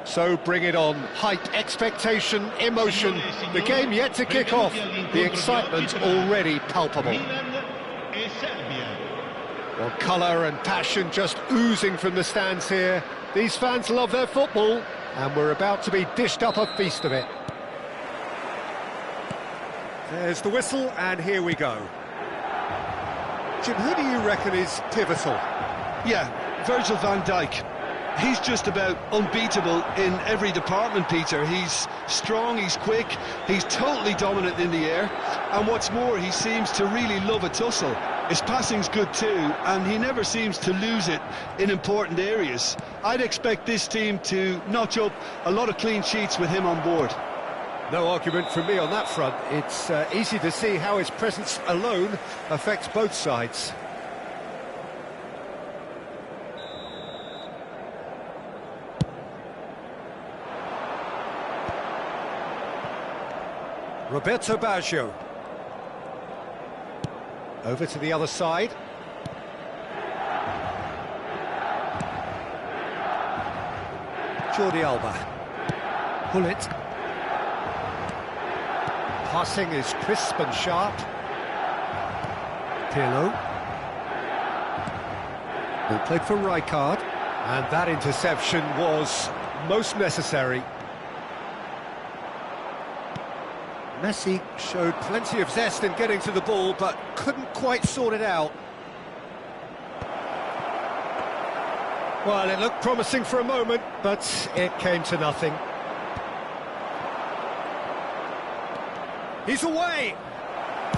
So bring it on. Hype, expectation, emotion. The game yet to kick off. The excitement already palpable. Well, colour and passion just oozing from the stands here. These fans love their football, and we're about to be dished up a feast of it. There's the whistle, and here we go. Jim, who do you reckon is pivotal? Yeah, Virgil van Dijk. He's just about unbeatable in every department, Peter. He's strong, he's quick, he's totally dominant in the air, and what's more, he seems to really love a tussle. His passing's good too, and he never seems to lose it in important areas. I'd expect this team to notch up a lot of clean sheets with him on board. No argument from me on that front. It's easy to see how his presence alone affects both sides. Roberto Baggio. Over to the other side. Jordi Alba. Pull it. Passing is crisp and sharp. Pirlo. Ball played for Rijkaard. And that interception was most necessary. Messi showed plenty of zest in getting to the ball, but couldn't quite sort it out. Well, it looked promising for a moment, but it came to nothing. He's away!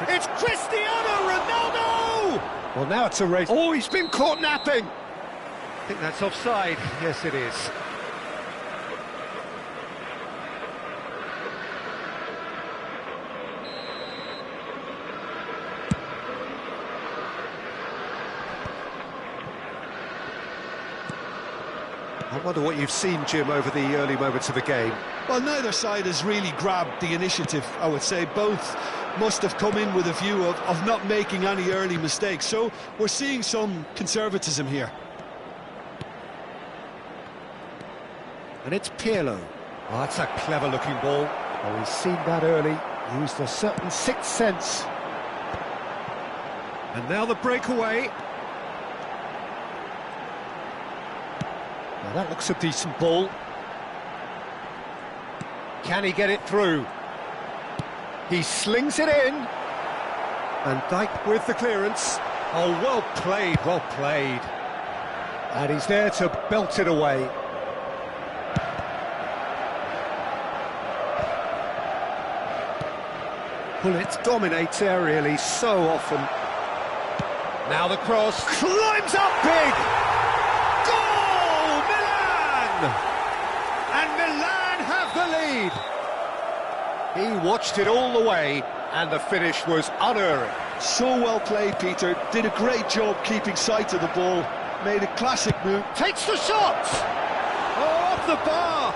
It's Cristiano Ronaldo! Well, now it's a race. Oh, he's been caught napping! I think that's offside. Yes, it is. I wonder what you've seen, Jim, over the early moments of the game. Well, neither side has really grabbed the initiative, I would say. Both must have come in with a view of not making any early mistakes. So we're seeing some conservatism here. And it's Pirlo. Oh, that's a clever-looking ball. Oh, he's seen that early. Used a certain sixth sense. And now the breakaway. Now that looks a decent ball. Can he get it through? He slings it in. And Dijk with the clearance. Oh, well played, well played. And he's there to belt it away. Pullet dominates aerially so often. Now the cross climbs up big! Goal! Milan! And Milan have the lead. He watched it all the way, and the finish was unerring. So well played, Peter. Did a great job keeping sight of the ball. Made a classic move. Takes the shot! Oh, off the bar!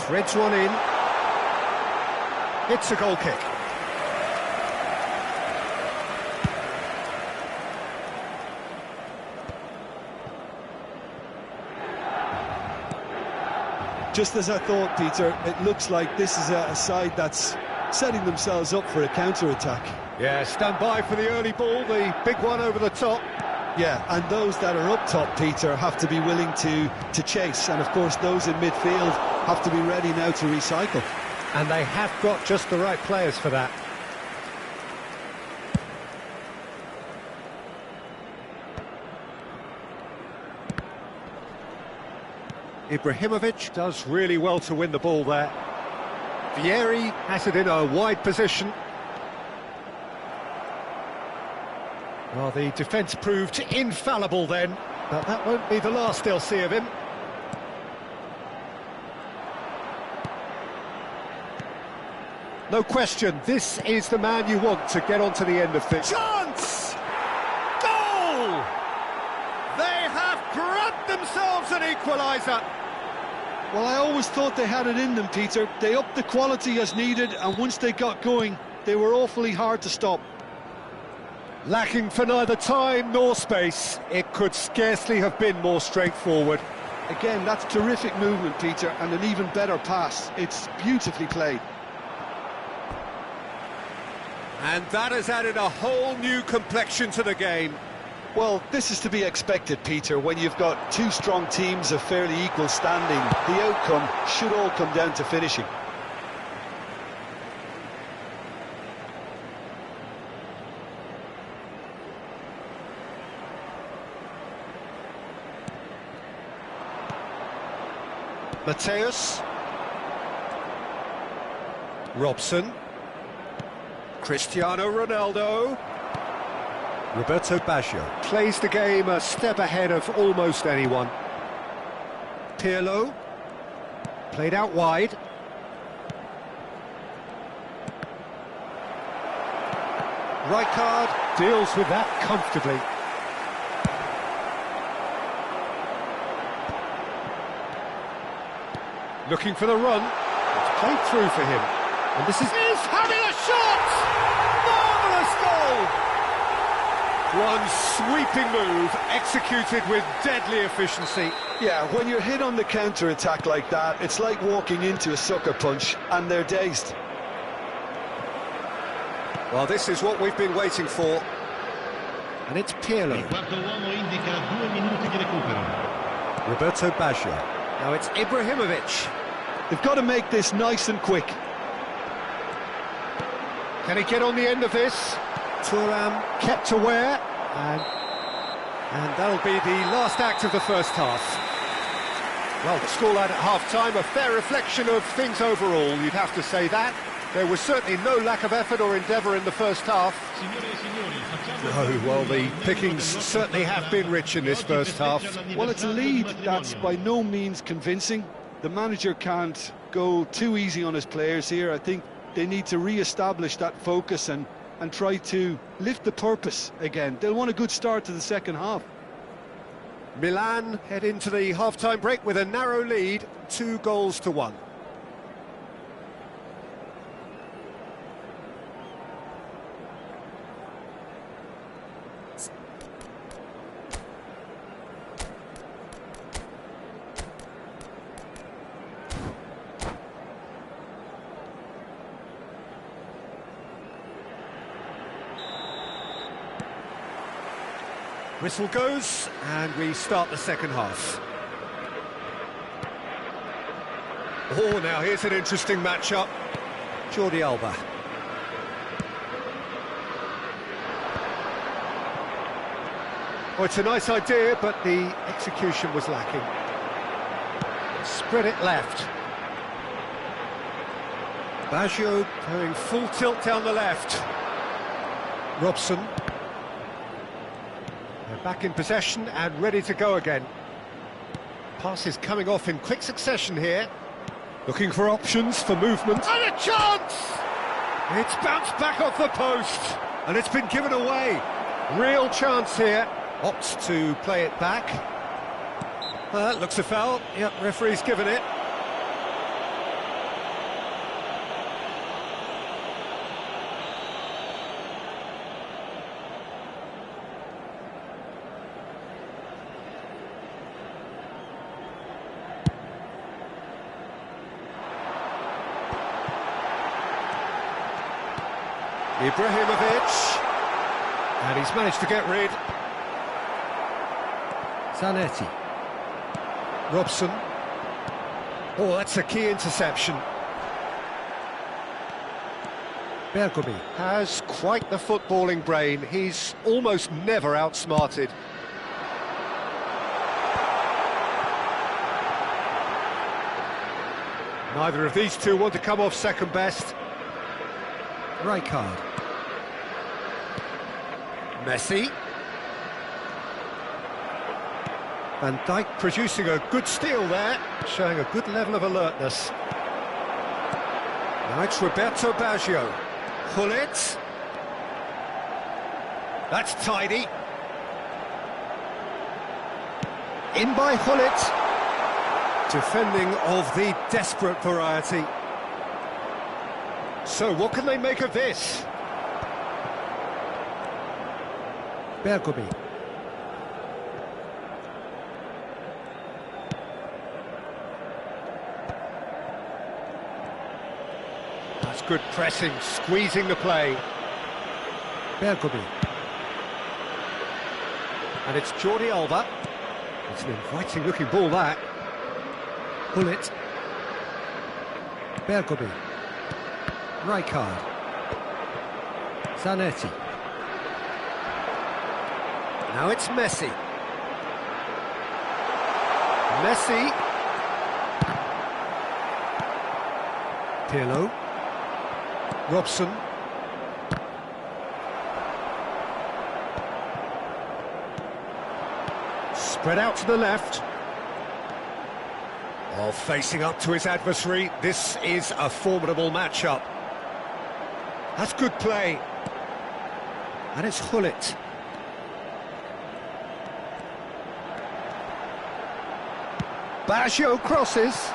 Threads one in. It's a goal kick. Just as I thought, Peter, it looks like this is a side that's setting themselves up for a counter-attack. Yeah, stand by for the early ball, the big one over the top. Yeah, and those that are up top, Peter, have to be willing to chase. And, of course, those in midfield have to be ready now to recycle. And they have got just the right players for that. Ibrahimovic does really well to win the ball there. Vieri has it in a wide position. Well, the defence proved infallible then. But that won't be the last they'll see of him. No question, this is the man you want to get onto the end of things. Chance! Goal! They have grabbed themselves an equaliser. Well, I always thought they had it in them, Peter. They upped the quality as needed, and once they got going, they were awfully hard to stop. Lacking for neither time nor space, it could scarcely have been more straightforward. Again, that's terrific movement, Peter, and an even better pass. It's beautifully played. And that has added a whole new complexion to the game. Well, this is to be expected, Peter. When you've got two strong teams of fairly equal standing, the outcome should all come down to finishing. Mateus. Robson. Cristiano Ronaldo. Roberto Baggio plays the game a step ahead of almost anyone. Pirlo. Played out wide. Rijkaard deals with that comfortably. Looking for the run. It's played through for him. And this is having a shot! Marvellous goal! One sweeping move, executed with deadly efficiency. Yeah, when you're hit on the counter-attack like that, it's like walking into a sucker punch, and they're dazed. Well, this is what we've been waiting for. And it's Pirlo. Roberto Baggio. Now it's Ibrahimovic. They've got to make this nice and quick. Can he get on the end of this? Thuram kept aware, and that'll be the last act of the first half. Well, the scoreline at half-time, a fair reflection of things overall, you'd have to say that. There was certainly no lack of effort or endeavour in the first half. Oh, well, the pickings certainly have been rich in this first half. Well, it's a lead that's by no means convincing. The manager can't go too easy on his players here. I think they need to re-establish that focus and try to lift the purpose again. They'll want a good start to the second half. Milan head into the half-time break with a narrow lead, 2-1. Whistle goes, and we start the second half. Oh, now here's an interesting matchup. Jordi Alba. Oh, it's a nice idea, but the execution was lacking. Spread it left. Baggio going full tilt down the left. Robson. They're back in possession and ready to go again. Passes coming off in quick succession here. Looking for options for movement. And a chance! It's bounced back off the post. And it's been given away. Real chance here. Opts to play it back. That looks a foul. Yep, referee's given it. Ibrahimovic, and he's managed to get rid. Zanetti. Robson. Oh, that's a key interception. Bergomi has quite the footballing brain. He's almost never outsmarted. Neither of these two want to come off second best. Rijkaard. Messi. Van Dijk producing a good steal there, showing a good level of alertness. Now it's Roberto Baggio. Gullit. That's tidy. In by Gullit. Defending of the desperate variety. So what can they make of this? Bergomi. That's good pressing, squeezing the play. Bergomi. And it's Jordi Alba. It's an inviting looking ball, that. Gullit. Bergomi. Rijkaard. Zanetti. Now it's Messi. Messi. Pirlo. Robson. Spread out to the left. Oh, facing up to his adversary. This is a formidable matchup. That's good play. And it's Gullit. Baggio crosses.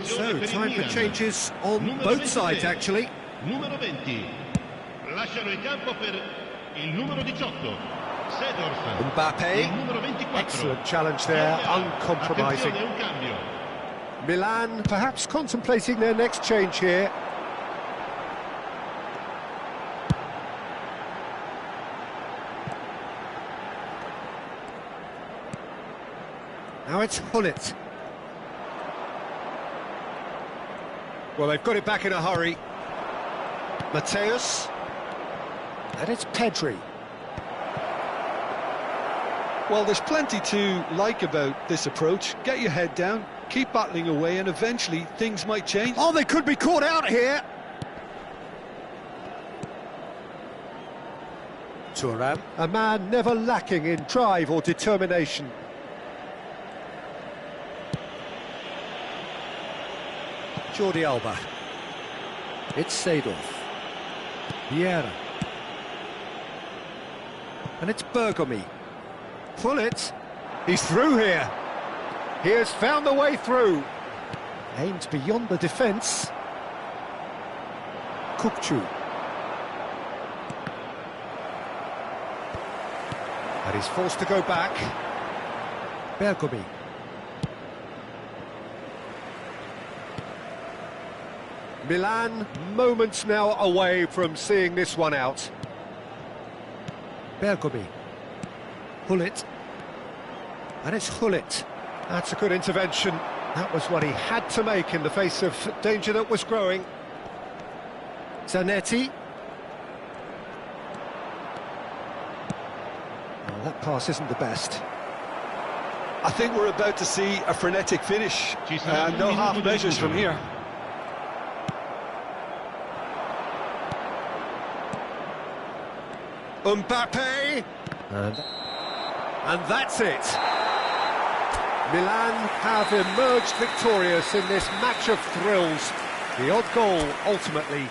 So, time for changes on both sides, actually. Numero 20. Lasciano il campo per il numero 18. Seedorf. Mbappe. Il numero 24. Excellent challenge there, uncompromising. Attenzione, un cambio. Milan perhaps contemplating their next change here. Now it's Gullit. Well, they've got it back in a hurry. Mateus. And it's Pedri. Well, there's plenty to like about this approach. Get your head down, keep battling away, and eventually things might change. Oh, they could be caught out here. Thuram, a man never lacking in drive or determination. Jordi Alba. It's Seedorf. Vieira. And it's Bergomi. Gullit. He's through here. He has found the way through. Aimed beyond the defence. Kukçu. And he's forced to go back. Bergomi. Milan moments now away from seeing this one out. Bergomi. Gullit. And it's Gullit. That's a good intervention. That was what he had to make in the face of danger that was growing. Zanetti. Well, that pass isn't the best. I think we're about to see a frenetic finish. No half measures from here. Mbappe, and that's it. Milan have emerged victorious in this match of thrills. The odd goal ultimately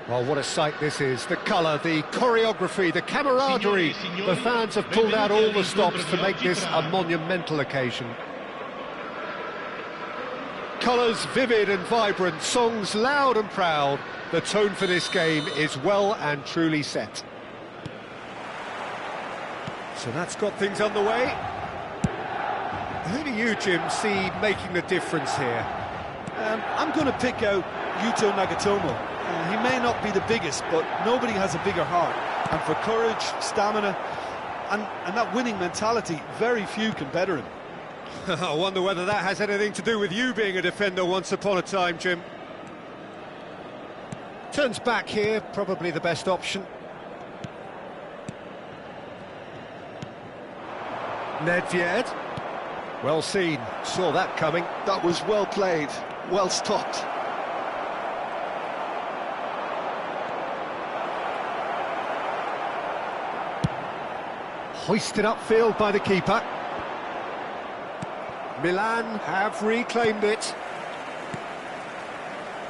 Well, what a sight this is. The colour, the choreography, the camaraderie. The fans have pulled out all the stops to make this a monumental occasion. Colours vivid and vibrant, songs loud and proud. The tone for this game is well and truly set. So that's got things underway. Who do you, Jim, see making the difference here? I'm going to pick out Yuto Nagatomo. He may not be the biggest, but nobody has a bigger heart. And for courage, stamina, and that winning mentality, very few can better him. I wonder whether that has anything to do with you being a defender once upon a time, Jim. Turns back here, probably the best option. Nedved. Well seen, saw that coming. That was well played, well stopped. Hoisted upfield by the keeper. Milan have reclaimed it.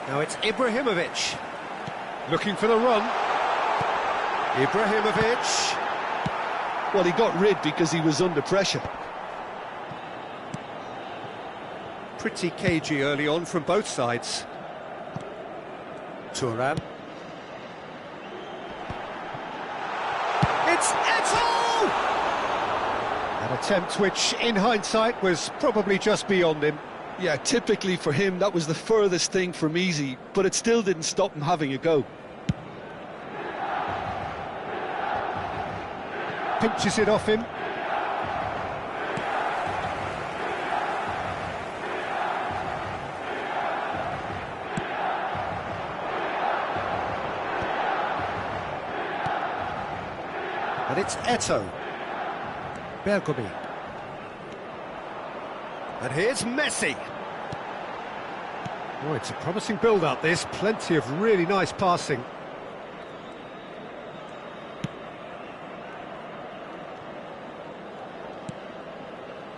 Now it's Ibrahimovic. Looking for the run. Ibrahimovic. Well, he got rid because he was under pressure. Pretty cagey early on from both sides. Turan. It's Eto'o! An attempt which, in hindsight, was probably just beyond him. Yeah, typically for him, that was the furthest thing from easy, but it still didn't stop him having a go. Pinches it off him. And it's Eto'o. Bergomi. And here's Messi. Oh, it's a promising build-up, this. Plenty of really nice passing.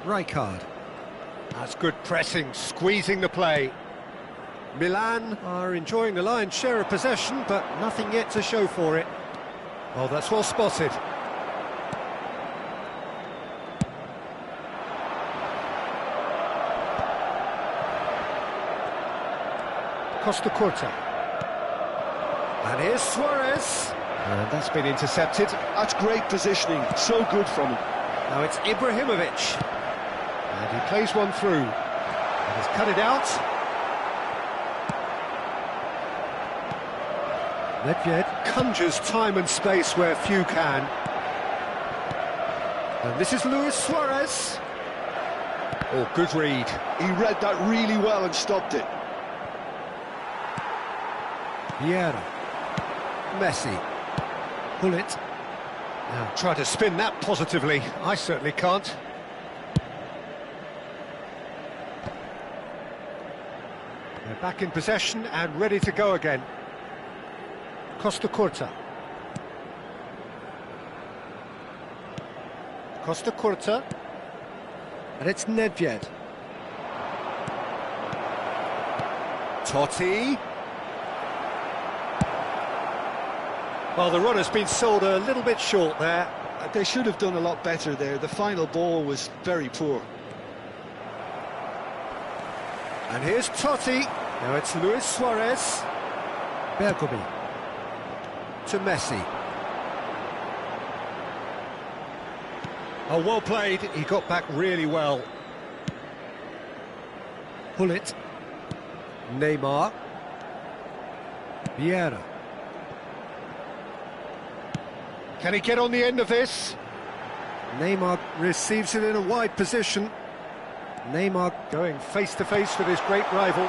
Rijkaard. That's good pressing, squeezing the play. Milan are enjoying the lion's share of possession, but nothing yet to show for it. Oh, that's well spotted. Costa Curta. And here's Suarez. And that's been intercepted. That's great positioning, so good from him. Now it's Ibrahimovic. And he plays one through. And he's cut it out. Nedved conjures time and space where few can. And this is Luis Suarez. Oh, good read. He read that really well and stopped it. Vieira. Messi. Bullet. Now try to spin that positively. I certainly can't. They're back in possession and ready to go again. Costa Curta. Costa Curta. And it's Nedved. Totti. Well, the run has been sold a little bit short there. They should have done a lot better there. The final ball was very poor. And here's Totti. Now it's Luis Suarez. Bergomi. To Messi. Oh, well played. He got back really well. Hullet. Neymar. Vieira. Can he get on the end of this? Neymar receives it in a wide position. Neymar going face-to-face with his great rival.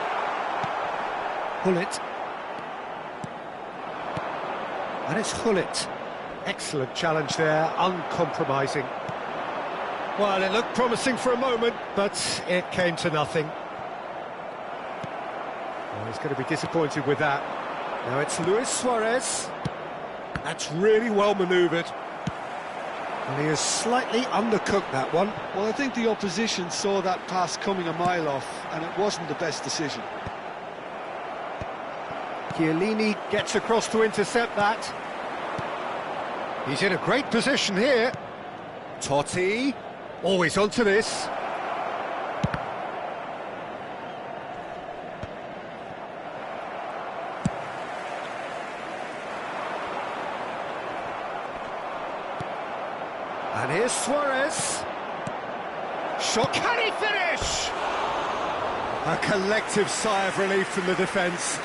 Hullet. And it's Hullet. Excellent challenge there, uncompromising. Well, it looked promising for a moment, but it came to nothing. Well, he's going to be disappointed with that. Now it's Luis Suarez. That's really well manoeuvred. And he has slightly undercooked that one. Well, I think the opposition saw that pass coming a mile off, and it wasn't the best decision. Chiellini gets across to intercept that. He's in a great position here. Totti. Always onto this. And here's Suarez. Shot, can he finish? A collective sigh of relief from the defence.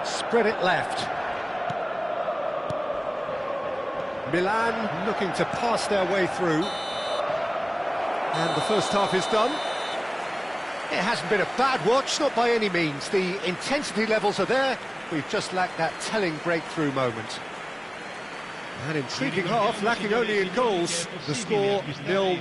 Spread it left. Milan looking to pass their way through. And the first half is done. It hasn't been a bad watch, not by any means. The intensity levels are there. We've just lacked that telling breakthrough moment. An intriguing half, lacking only in goals. The score 0-0.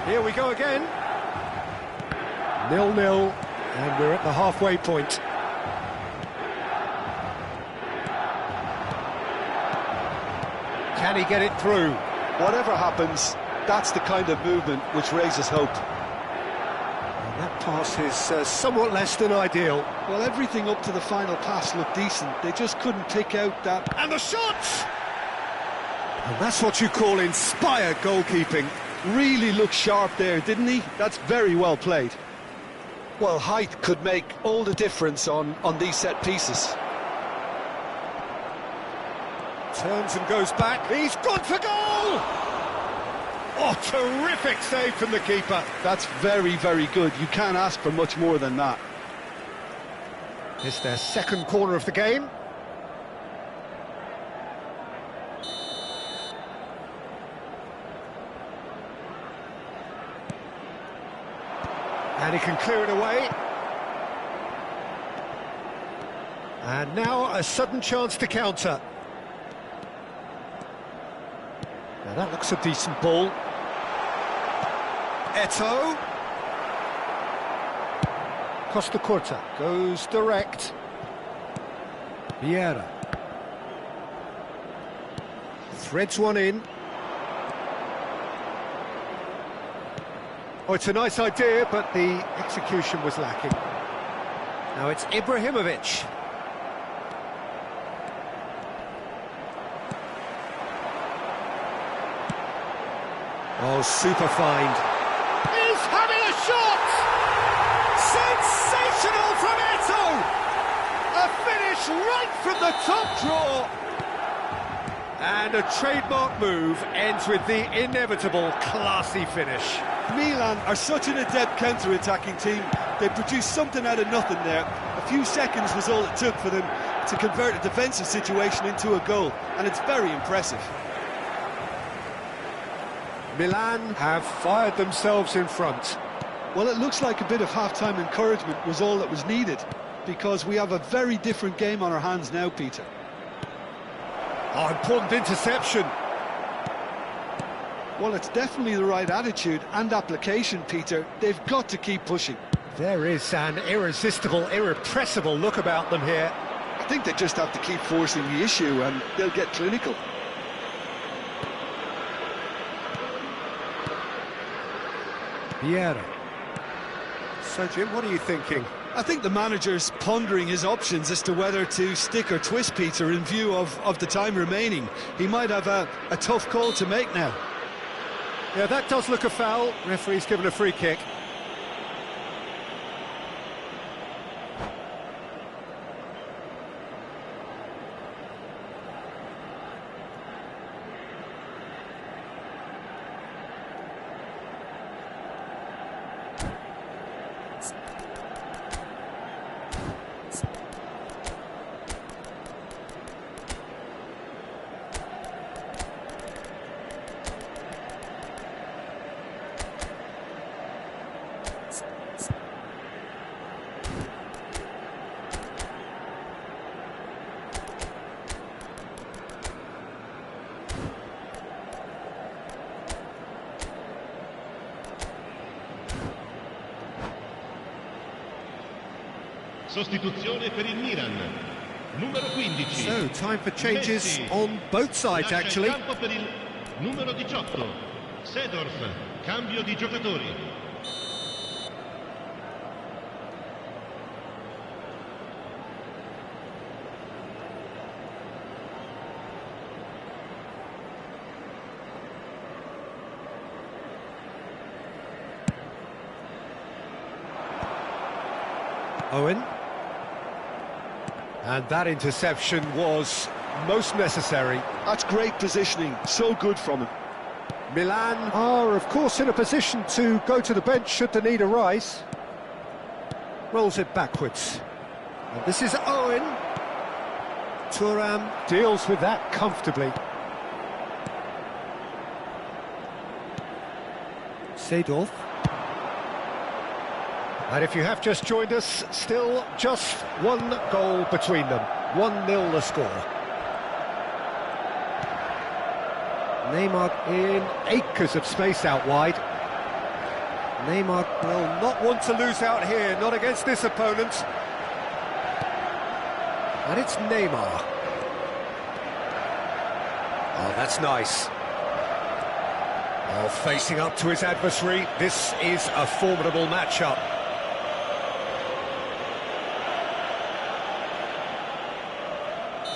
Here we go again. 0-0, and we're at the halfway point. Can he get it through? Whatever happens, that's the kind of movement which raises hope. And that pass is somewhat less than ideal. Well, everything up to the final pass looked decent. They just couldn't pick out that... And the shot! And that's what you call inspired goalkeeping. Really looked sharp there, didn't he? That's very well played. Well, height could make all the difference on these set pieces. Turns and goes back. He's gone for goal! Oh, terrific save from the keeper. That's very, very good. You can't ask for much more than that. It's their second corner of the game. And he can clear it away. And now a sudden chance to counter. Now that looks a decent ball. Eto'o. Costa Curta goes direct. Vieira. Threads one in. Oh, it's a nice idea, but the execution was lacking. Now it's Ibrahimovic. Oh, super find. He's having a shot! Sensational from Eto'o! A finish right from the top draw. And a trademark move ends with the inevitable classy finish. Milan are such an adept counter-attacking team. They produced something out of nothing there. A few seconds was all it took for them to convert a defensive situation into a goal, and it's very impressive. Milan have fired themselves in front. Well, it looks like a bit of half-time encouragement was all that was needed, because we have a very different game on our hands now, Peter. Oh, important interception. Well, it's definitely the right attitude and application, Peter. They've got to keep pushing. There is an irresistible, irrepressible look about them here. I think they just have to keep forcing the issue and they'll get clinical. Vieira. So, Jim, what are you thinking? I think the manager's pondering his options as to whether to stick or twist Peter in view of the time remaining. He might have a tough call to make now. Yeah, that does look a foul. Referee's given a free kick. Sostituzione per il Milan. Numero 15. So, time for changes Messi. on both sides, Lascia il actually. campo per il numero 18. Seedorf, cambio di giocatori. Owen. And that interception was most necessary. That's great positioning, so good from him. Milan are, of course, in a position to go to the bench should the need arise. Rolls it backwards. And this is Owen. Thuram deals with that comfortably. Seedorf. And if you have just joined us, still just one goal between them. 1-0 the score. Neymar in acres of space out wide. Neymar will not want to lose out here, not against this opponent. And it's Neymar. Oh, that's nice. Well, facing up to his adversary, this is a formidable matchup.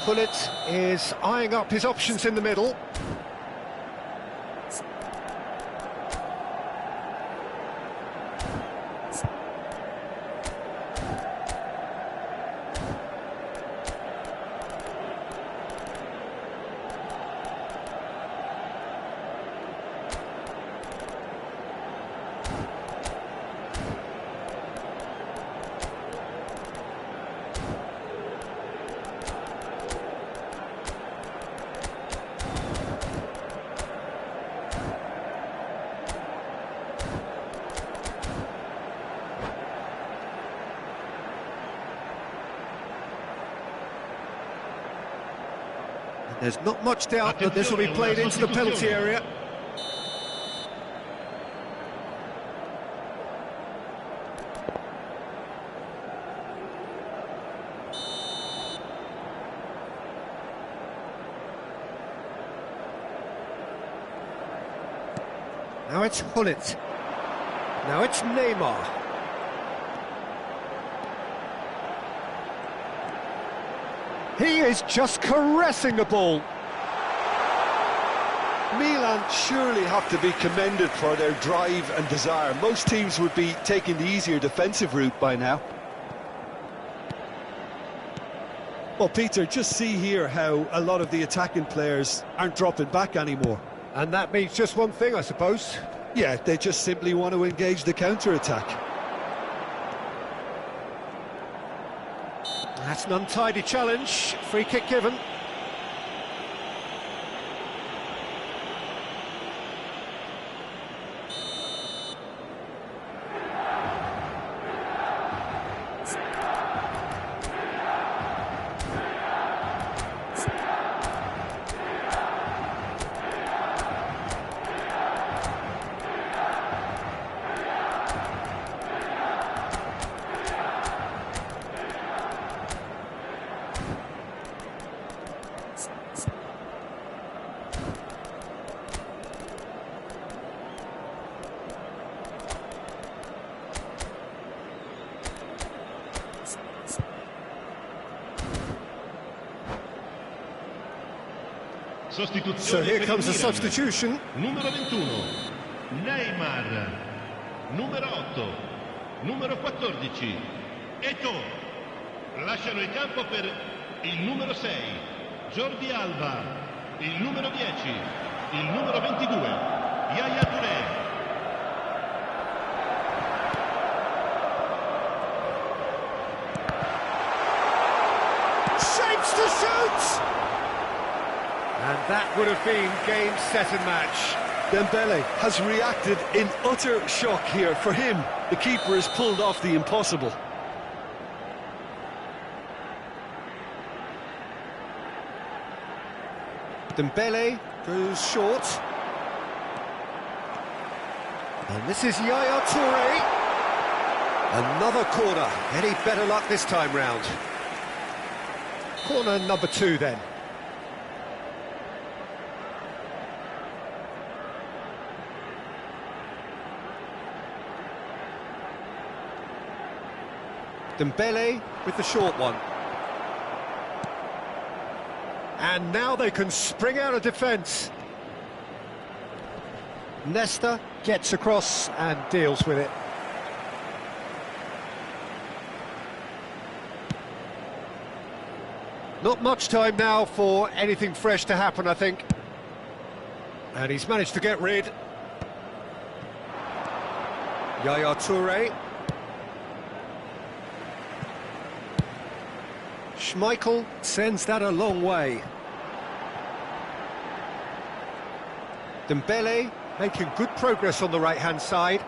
Pullet is eyeing up his options in the middle. There's not much doubt that this will be played into the penalty area. Now it's Hullet. Now it's Neymar. He is just caressing the ball. Milan surely have to be commended for their drive and desire. Most teams would be taking the easier defensive route by now. Well, Peter, just see here how a lot of the attacking players aren't dropping back anymore. And that means just one thing, I suppose. Yeah, they just simply want to engage the counter-attack. That's an untidy challenge. Free kick given. So here comes the substitution. Numero 21, Neymar. Numero 8, numero 14, Eto'o. Lasciano il campo per il numero 6, Jordi Alba. Il numero 10, il numero 22, Yaya Touré. Shapes to shoot! And that would have been game, set and match. Dembele has reacted in utter shock here. For him, the keeper has pulled off the impossible. Dembele goes short. And this is Yaya Touré. Another corner. Any better luck this time round? Corner number 2 then. Dembele with the short one. And now they can spring out of defence. Nesta gets across and deals with it. Not much time now for anything fresh to happen, I think. And he's managed to get rid. Yaya Touré. Schmeichel sends that a long way. Dembele making good progress on the right-hand side.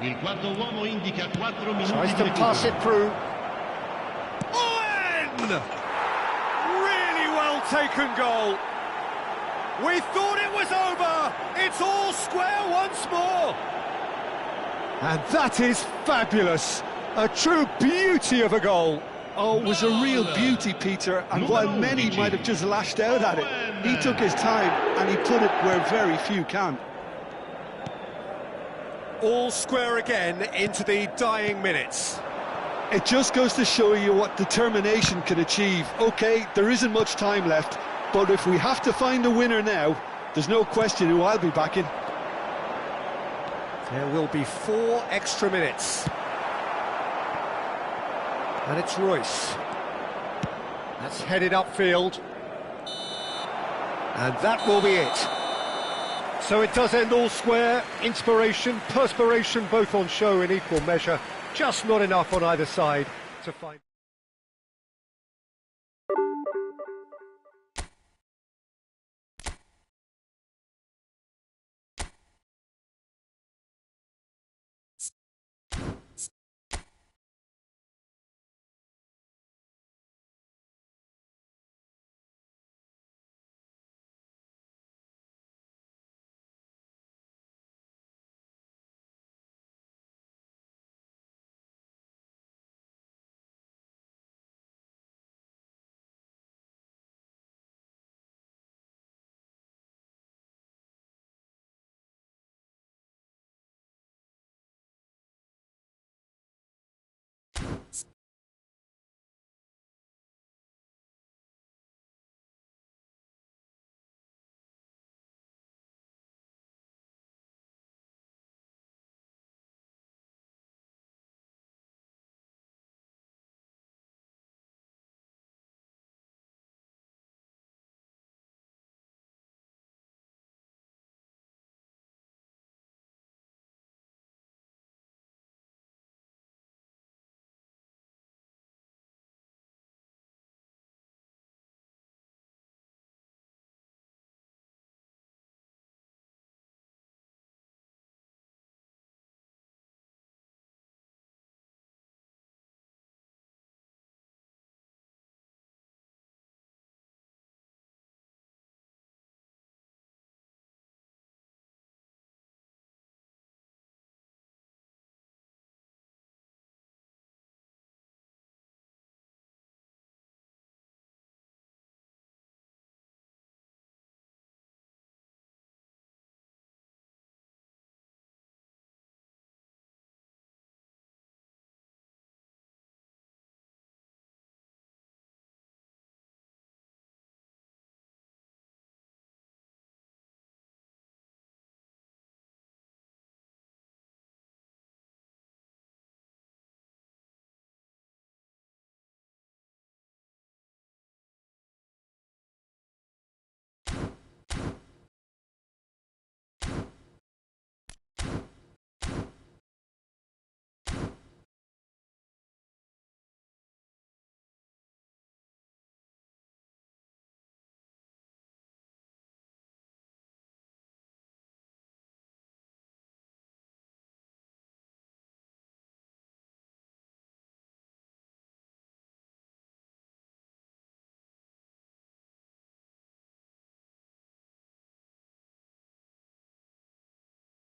Il quarto uomo indica 4 minuti Tries di to pass recupero. it through. Owen! Really well taken goal. We thought it was over. It's all square once more. And that is fabulous. A true beauty of a goal. Oh, it was a real beauty, Peter, and while many might have just lashed out at it, he took his time and he put it where very few can. All square again into the dying minutes. It just goes to show you what determination can achieve. OK, there isn't much time left, but if we have to find a winner now, there's no question who I'll be backing. There will be 4 extra minutes. And it's Royce. That's headed upfield. And that will be it. So it does end all square. Inspiration, perspiration, both on show in equal measure. Just not enough on either side to find...